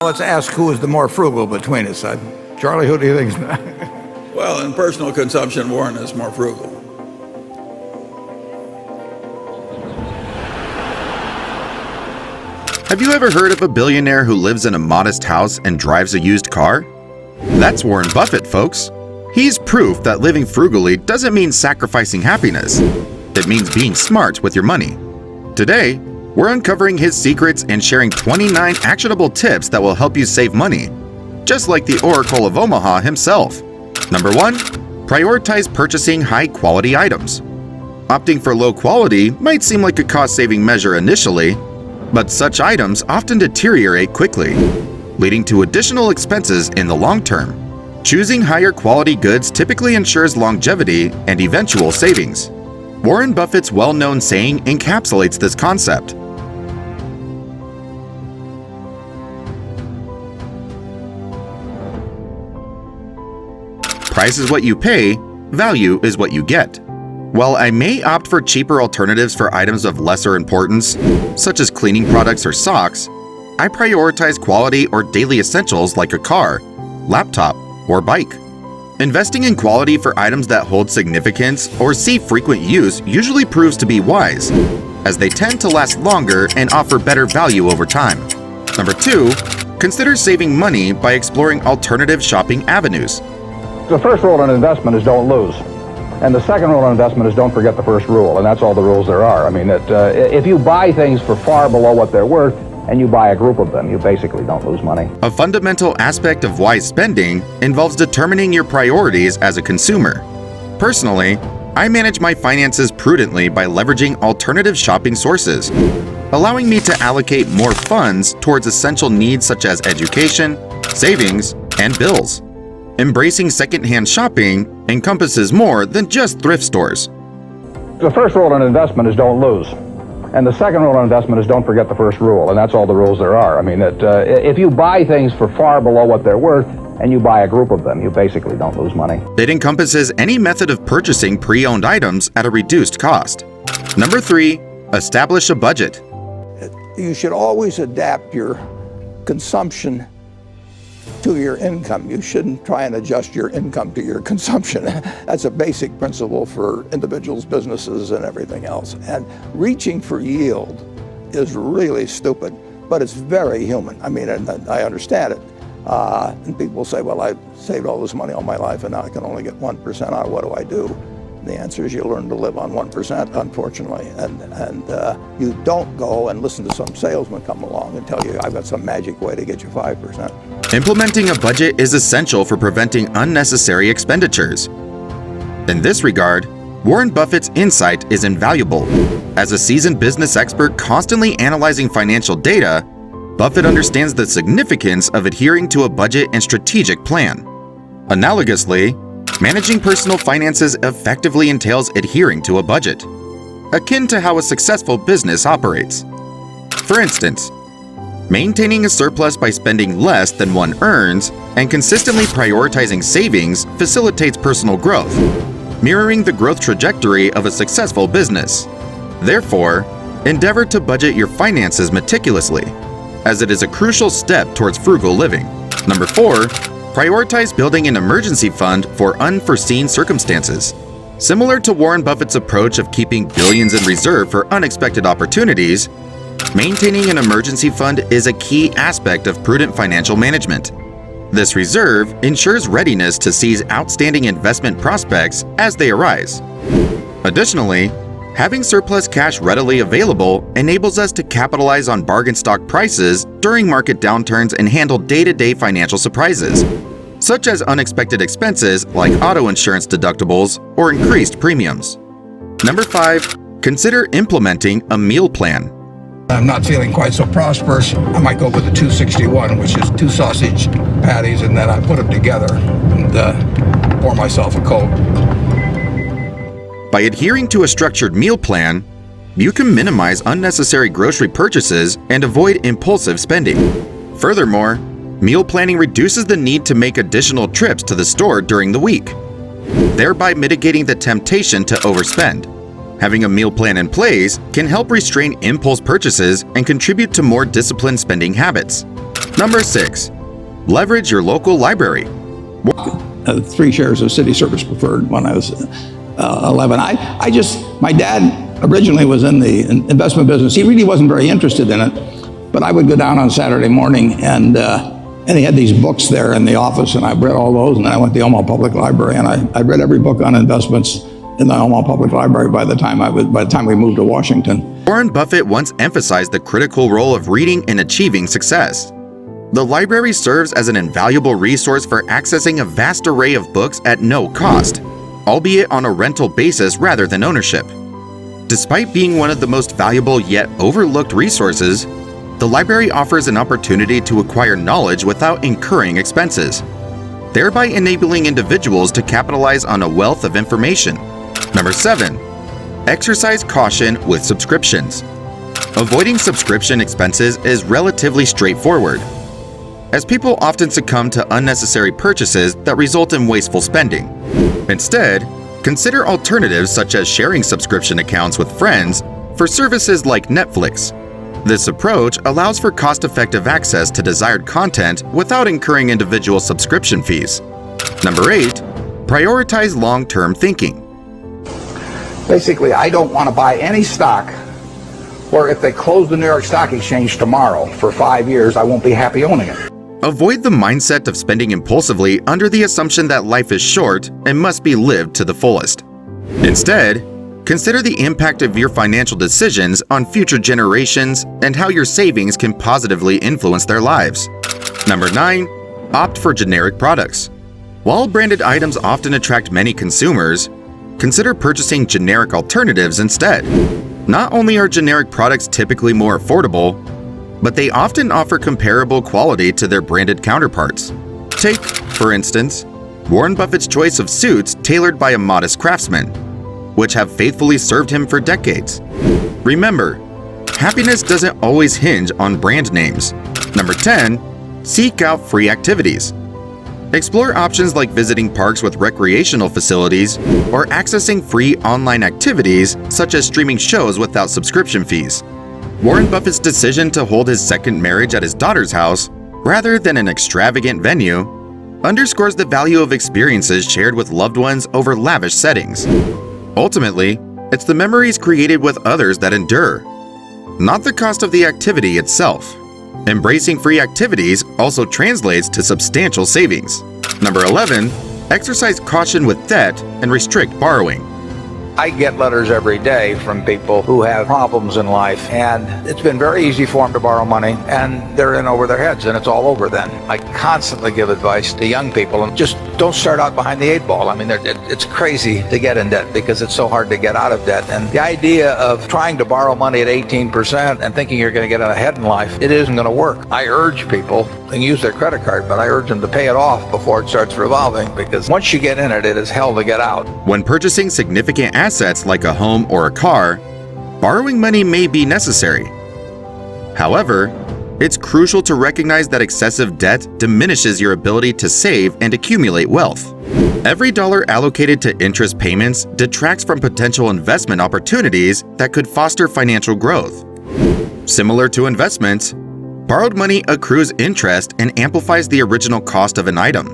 Let's ask who is the more frugal between us. Charlie, who do you think is? Well, in personal consumption, Warren is more frugal. Have you ever heard of a billionaire who lives in a modest house and drives a used car? That's Warren Buffett, folks. He's proof that living frugally doesn't mean sacrificing happiness. It means being smart with your money. Today, we're uncovering his secrets and sharing 29 actionable tips that will help you save money, just like the Oracle of Omaha himself. Number 1. Prioritize purchasing high-quality items. Opting for low quality might seem like a cost-saving measure initially, but such items often deteriorate quickly, leading to additional expenses in the long term. Choosing higher quality goods typically ensures longevity and eventual savings. Warren Buffett's well-known saying encapsulates this concept. Price is what you pay, value is what you get. While I may opt for cheaper alternatives for items of lesser importance, such as cleaning products or socks, I prioritize quality or daily essentials like a car, laptop, or bike. Investing in quality for items that hold significance or see frequent use usually proves to be wise, as they tend to last longer and offer better value over time. Number 2, consider saving money by exploring alternative shopping avenues. The first rule in investment is don't lose. And the second rule in investment is don't forget the first rule, and that's all the rules there are. I mean, if you buy things for far below what they're worth, and you buy a group of them, you basically don't lose money. A fundamental aspect of wise spending involves determining your priorities as a consumer. Personally, I manage my finances prudently by leveraging alternative shopping sources, allowing me to allocate more funds towards essential needs such as education, savings, and bills. Embracing secondhand shopping encompasses more than just thrift stores. The first rule in investment is don't lose. And the second rule in investment is don't forget the first rule, and that's all the rules there are. I mean, if you buy things for far below what they're worth, and you buy a group of them, you basically don't lose money. It encompasses any method of purchasing pre-owned items at a reduced cost. Number 3, establish a budget. You should always adapt your consumption to your income. You shouldn't try and adjust your income to your consumption. That's a basic principle for individuals, businesses, and everything else. And reaching for yield is really stupid, but it's very human. I mean, and I understand it. And people say, well, I saved all this money all my life and now I can only get 1% out. What do I do? And the answer is you learn to live on 1%, unfortunately. And you don't go and listen to some salesman come along and tell you, I've got some magic way to get you 5%. Implementing a budget is essential for preventing unnecessary expenditures. In this regard, Warren Buffett's insight is invaluable. As a seasoned business expert constantly analyzing financial data, Buffett understands the significance of adhering to a budget and strategic plan. Analogously, managing personal finances effectively entails adhering to a budget, akin to how a successful business operates. For instance, maintaining a surplus by spending less than one earns and consistently prioritizing savings facilitates personal growth, mirroring the growth trajectory of a successful business. Therefore, endeavor to budget your finances meticulously, as it is a crucial step towards frugal living. Number 4, prioritize building an emergency fund for unforeseen circumstances. Similar to Warren Buffett's approach of keeping billions in reserve for unexpected opportunities, maintaining an emergency fund is a key aspect of prudent financial management. This reserve ensures readiness to seize outstanding investment prospects as they arise. Additionally, having surplus cash readily available enables us to capitalize on bargain stock prices during market downturns and handle day-to-day financial surprises, such as unexpected expenses like auto insurance deductibles or increased premiums. Number 5, consider implementing a meal plan. I'm not feeling quite so prosperous. I might go with the 261, which is 2 sausage patties, and then I put them together and pour myself a Coke. By adhering to a structured meal plan, you can minimize unnecessary grocery purchases and avoid impulsive spending. Furthermore, meal planning reduces the need to make additional trips to the store during the week, thereby mitigating the temptation to overspend. Having a meal plan in place can help restrain impulse purchases and contribute to more disciplined spending habits. Number 6. Leverage your local library. 3 shares of City Service Preferred when I was 11. My dad originally was in the investment business. He really wasn't very interested in it, but I would go down on Saturday morning and he had these books there in the office, and I read all those, and then I went to the Omaha Public Library, and I read every book on investments in the Omaha Public Library by the time we moved to Washington. Warren Buffett once emphasized the critical role of reading in achieving success. The library serves as an invaluable resource for accessing a vast array of books at no cost, albeit on a rental basis rather than ownership. Despite being one of the most valuable yet overlooked resources, the library offers an opportunity to acquire knowledge without incurring expenses, thereby enabling individuals to capitalize on a wealth of information. Number 7. Exercise caution with subscriptions. Avoiding subscription expenses is relatively straightforward, as people often succumb to unnecessary purchases that result in wasteful spending. Instead, consider alternatives such as sharing subscription accounts with friends for services like Netflix. This approach allows for cost-effective access to desired content without incurring individual subscription fees. Number 8. Prioritize long-term thinking. Basically, I don't want to buy any stock where if they close the New York Stock Exchange tomorrow for 5 years, I won't be happy owning it. Avoid the mindset of spending impulsively under the assumption that life is short and must be lived to the fullest. Instead, consider the impact of your financial decisions on future generations and how your savings can positively influence their lives. Number 9. Opt for generic products. While branded items often attract many consumers, consider purchasing generic alternatives instead. Not only are generic products typically more affordable, but they often offer comparable quality to their branded counterparts. Take, for instance, Warren Buffett's choice of suits tailored by a modest craftsman, which have faithfully served him for decades. Remember, happiness doesn't always hinge on brand names. Number 10. Seek out free activities. Explore options like visiting parks with recreational facilities or accessing free online activities such as streaming shows without subscription fees. Warren Buffett's decision to hold his second marriage at his daughter's house rather than an extravagant venue underscores the value of experiences shared with loved ones over lavish settings. Ultimately, it's the memories created with others that endure, not the cost of the activity itself. Embracing free activities also translates to substantial savings. Number 11. Exercise caution with debt and restrict borrowing. I get letters every day from people who have problems in life, and it's been very easy for them to borrow money, and they're in over their heads, and it's all over then. I constantly give advice to young people, and just don't start out behind the 8 ball. I mean, it's crazy to get in debt because it's so hard to get out of debt. And the idea of trying to borrow money at 18% and thinking you're going to get ahead in life, it isn't going to work. I urge people to use their credit card, but I urge them to pay it off before it starts revolving, because once you get in it, it is hell to get out. When purchasing significant assets like a home or a car, borrowing money may be necessary. However, it's crucial to recognize that excessive debt diminishes your ability to save and accumulate wealth. Every dollar allocated to interest payments detracts from potential investment opportunities that could foster financial growth. Similar to investments, borrowed money accrues interest and amplifies the original cost of an item.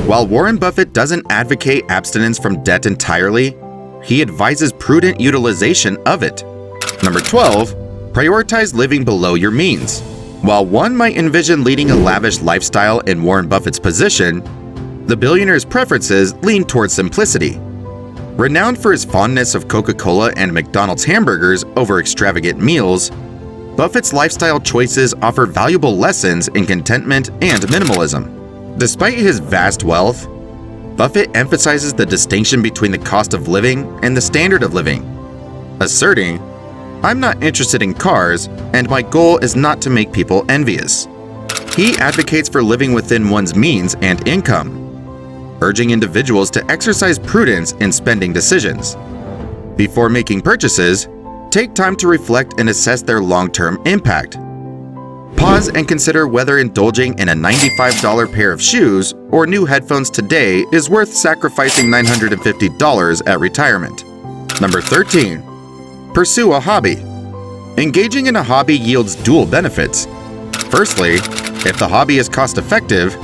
While Warren Buffett doesn't advocate abstinence from debt entirely, he advises prudent utilization of it. Number 12. Prioritize living below your means. While one might envision leading a lavish lifestyle in Warren Buffett's position, the billionaire's preferences lean towards simplicity. Renowned for his fondness of Coca-Cola and McDonald's hamburgers over extravagant meals, Buffett's lifestyle choices offer valuable lessons in contentment and minimalism. Despite his vast wealth, Buffett emphasizes the distinction between the cost of living and the standard of living, asserting, "I'm not interested in cars, and my goal is not to make people envious." He advocates for living within one's means and income, urging individuals to exercise prudence in spending decisions. Before making purchases, take time to reflect and assess their long-term impact. Pause and consider whether indulging in a $95 pair of shoes or new headphones today is worth sacrificing $950 at retirement. Number 13. Pursue a hobby. Engaging in a hobby yields dual benefits. Firstly, If the hobby is cost-effective,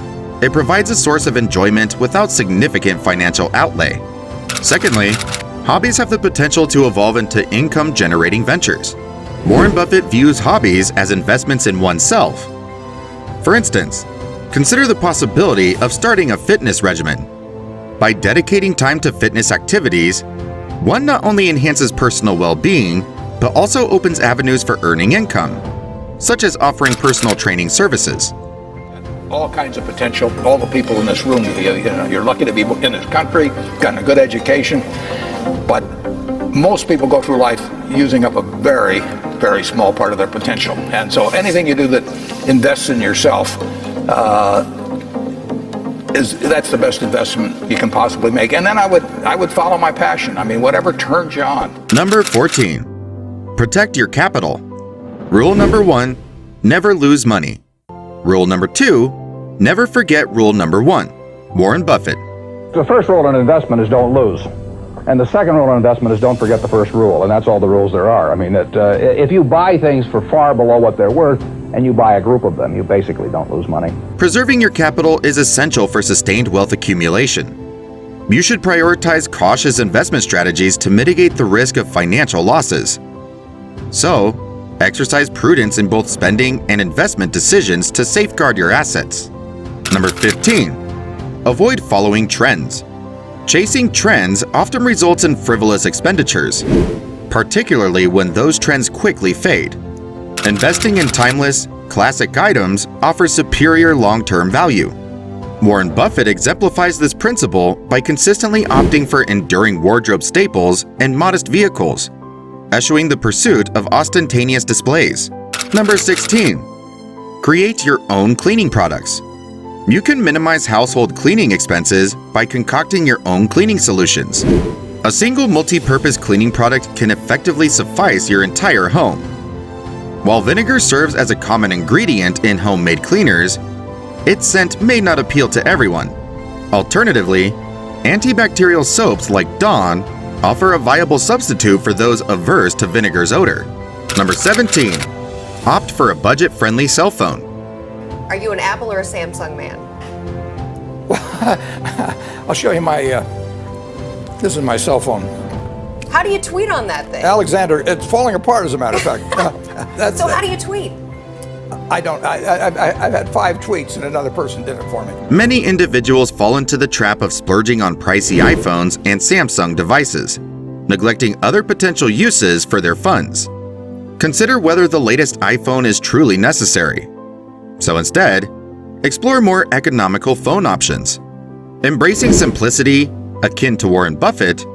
it provides a source of enjoyment without significant financial outlay. Secondly, hobbies have the potential to evolve into income-generating ventures. Warren Buffett views hobbies as investments in oneself. For instance, consider the possibility of starting a fitness regimen. By dedicating time to fitness activities, one not only enhances personal well-being, but also opens avenues for earning income, such as offering personal training services. All kinds of potential. All the people in this room, you're lucky to be in this country, gotten a good education, but most people go through life using up a very, very small part of their potential. And so anything you do that invests in yourself, that's the best investment you can possibly make. And then I would follow my passion. I mean, whatever turns you on. Number 14. Protect your capital. Rule number 1, never lose money. Rule number 2, never forget rule number 1. Warren Buffett. The first rule in investment is don't lose. And the second rule in investment is don't forget the first rule, and that's all the rules there are. I mean, if you buy things for far below what they're worth, and you buy a group of them, you basically don't lose money. Preserving your capital is essential for sustained wealth accumulation. You should prioritize cautious investment strategies to mitigate the risk of financial losses. So, exercise prudence in both spending and investment decisions to safeguard your assets. Number 15. Avoid following trends. Chasing trends often results in frivolous expenditures, particularly when those trends quickly fade. Investing in timeless, classic items offers superior long-term value. Warren Buffett exemplifies this principle by consistently opting for enduring wardrobe staples and modest vehicles, eschewing the pursuit of ostentatious displays. Number 16. Create your own cleaning products. You can minimize household cleaning expenses by concocting your own cleaning solutions. A single multi-purpose cleaning product can effectively suffice your entire home. While vinegar serves as a common ingredient in homemade cleaners, its scent may not appeal to everyone. Alternatively, antibacterial soaps like Dawn offer a viable substitute for those averse to vinegar's odor. Number 17. Opt for a budget-friendly cell phone. Are you an Apple or a Samsung man? I'll show you my, this is my cell phone. How do you tweet on that thing? Alexander, it's falling apart as a matter of fact. So how do you tweet? I don't, I've had 5 tweets and another person did it for me. Many individuals fall into the trap of splurging on pricey iPhones and Samsung devices, neglecting other potential uses for their funds. Consider whether the latest iPhone is truly necessary. So instead, explore more economical phone options. Embracing simplicity, akin to Warren Buffett,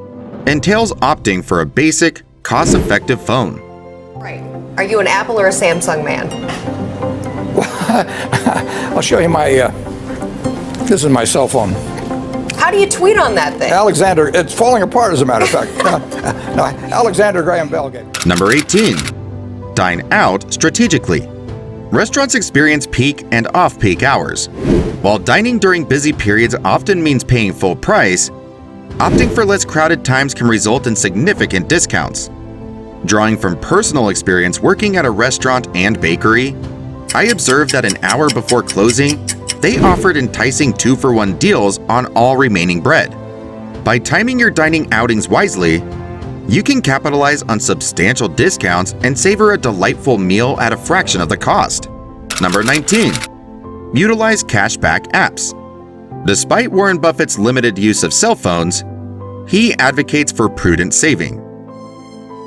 entails opting for a basic, cost-effective phone. Right. Are you an Apple or a Samsung man? I'll show you my, this is my cell phone. How do you tweet on that thing? Alexander, it's falling apart as a matter of fact. No, Alexander Graham Bell gave. Number 18. Dine out strategically. Restaurants experience peak and off-peak hours. While dining during busy periods often means paying full price, opting for less crowded times can result in significant discounts. Drawing from personal experience working at a restaurant and bakery, I observed that an hour before closing, they offered enticing 2-for-1 deals on all remaining bread. By timing your dining outings wisely, you can capitalize on substantial discounts and savor a delightful meal at a fraction of the cost. Number 19. Utilize cashback apps. Despite Warren Buffett's limited use of cell phones, he advocates for prudent saving.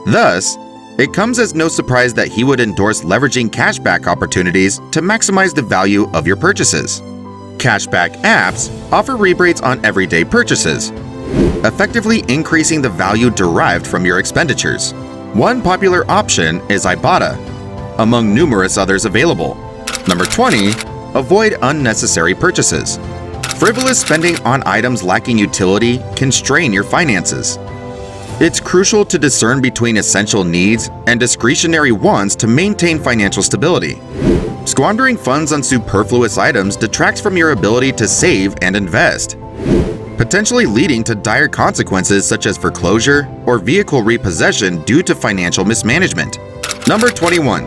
Thus, it comes as no surprise that he would endorse leveraging cashback opportunities to maximize the value of your purchases. Cashback apps offer rebates on everyday purchases, effectively increasing the value derived from your expenditures. One popular option is Ibotta, among numerous others available. Number 20. Avoid unnecessary purchases. Frivolous spending on items lacking utility can strain your finances. It's crucial to discern between essential needs and discretionary wants to maintain financial stability. Squandering funds on superfluous items detracts from your ability to save and invest, potentially leading to dire consequences such as foreclosure or vehicle repossession due to financial mismanagement. Number 21.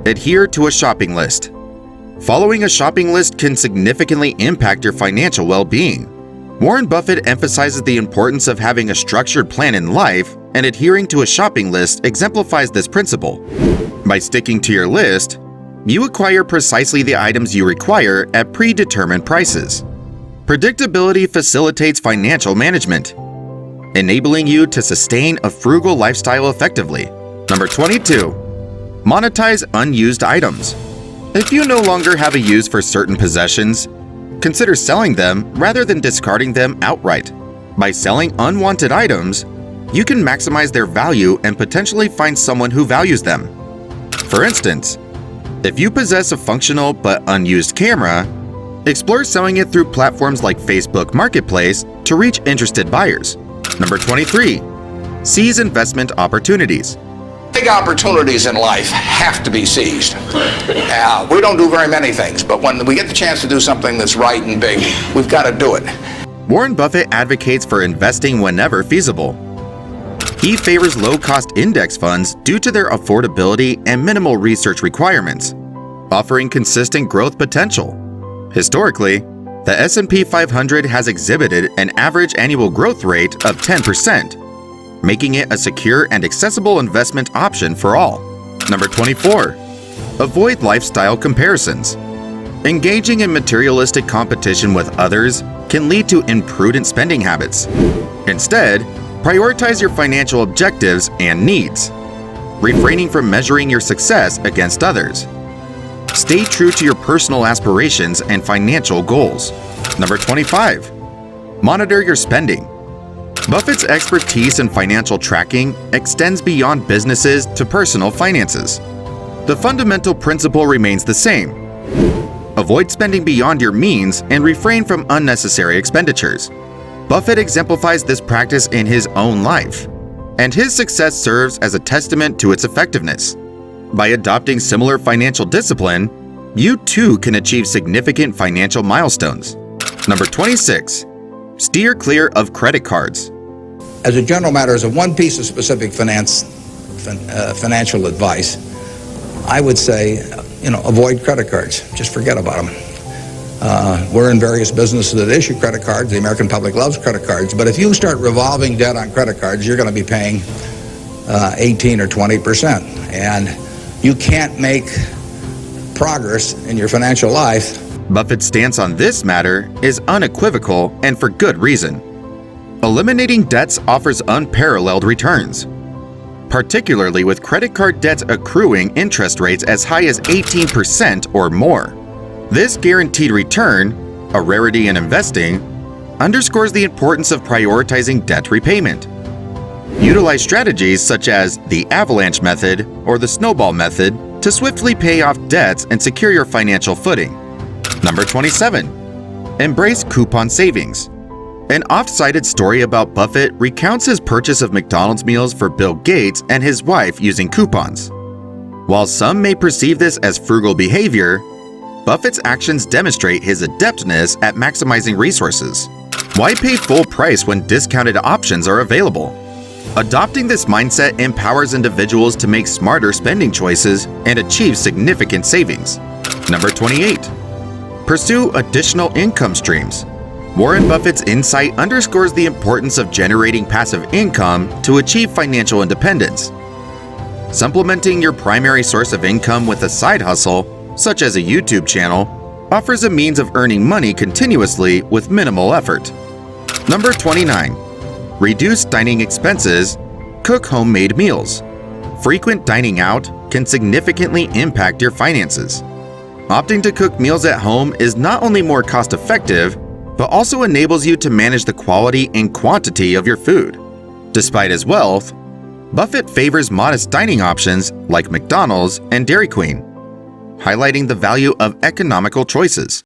Adhere to a shopping list. Following a shopping list can significantly impact your financial well-being. Warren Buffett emphasizes the importance of having a structured plan in life, and adhering to a shopping list exemplifies this principle. By sticking to your list, you acquire precisely the items you require at predetermined prices. Predictability facilitates financial management, enabling you to sustain a frugal lifestyle effectively. Number 22. Monetize unused items. If you no longer have a use for certain possessions, consider selling them rather than discarding them outright. By selling unwanted items, you can maximize their value and potentially find someone who values them. For instance, if you possess a functional but unused camera, explore selling it through platforms like Facebook Marketplace to reach interested buyers. Number 23. Seize investment opportunities. Big opportunities in life have to be seized. We don't do very many things, but when we get the chance to do something that's right and big, we've got to do it. Warren Buffett advocates for investing whenever feasible. He favors low-cost index funds due to their affordability and minimal research requirements, offering consistent growth potential. Historically, the S&P 500 has exhibited an average annual growth rate of 10%, making it a secure and accessible investment option for all. Number 24. Avoid lifestyle comparisons. Engaging in materialistic competition with others can lead to imprudent spending habits. Instead, prioritize your financial objectives and needs, refraining from measuring your success against others. Stay true to your personal aspirations and financial goals. Number 25. Monitor your spending. Buffett's expertise in financial tracking extends beyond businesses to personal finances. The fundamental principle remains the same. Avoid spending beyond your means and refrain from unnecessary expenditures. Buffett exemplifies this practice in his own life, and his success serves as a testament to its effectiveness. By adopting similar financial discipline, you too can achieve significant financial milestones. Number 26. Steer clear of credit cards. As a general matter, as a one piece of specific financial advice, I would say, avoid credit cards. Just forget about them. We're in various businesses that issue credit cards. The American public loves credit cards. But if you start revolving debt on credit cards, you're going to be paying 18 or 20%. And you can't make progress in your financial life. Buffett's stance on this matter is unequivocal, and for good reason. Eliminating debts offers unparalleled returns, particularly with credit card debts accruing interest rates as high as 18% or more. This guaranteed return, a rarity in investing, underscores the importance of prioritizing debt repayment. Utilize strategies such as the avalanche method or the snowball method to swiftly pay off debts and secure your financial footing. Number 27. Embrace coupon savings. An oft-cited story about Buffett recounts his purchase of McDonald's meals for Bill Gates and his wife using coupons. While some may perceive this as frugal behavior, Buffett's actions demonstrate his adeptness at maximizing resources. Why pay full price when discounted options are available? Adopting this mindset empowers individuals to make smarter spending choices and achieve significant savings. Number 28. Pursue additional income streams. Warren Buffett's insight underscores the importance of generating passive income to achieve financial independence. Supplementing your primary source of income with a side hustle, such as a YouTube channel, offers a means of earning money continuously with minimal effort. Number 29. Reduce dining expenses. Cook homemade meals. Frequent dining out can significantly impact your finances. Opting to cook meals at home is not only more cost-effective, but also enables you to manage the quality and quantity of your food. Despite his wealth, Buffett favors modest dining options like McDonald's and Dairy Queen, highlighting the value of economical choices.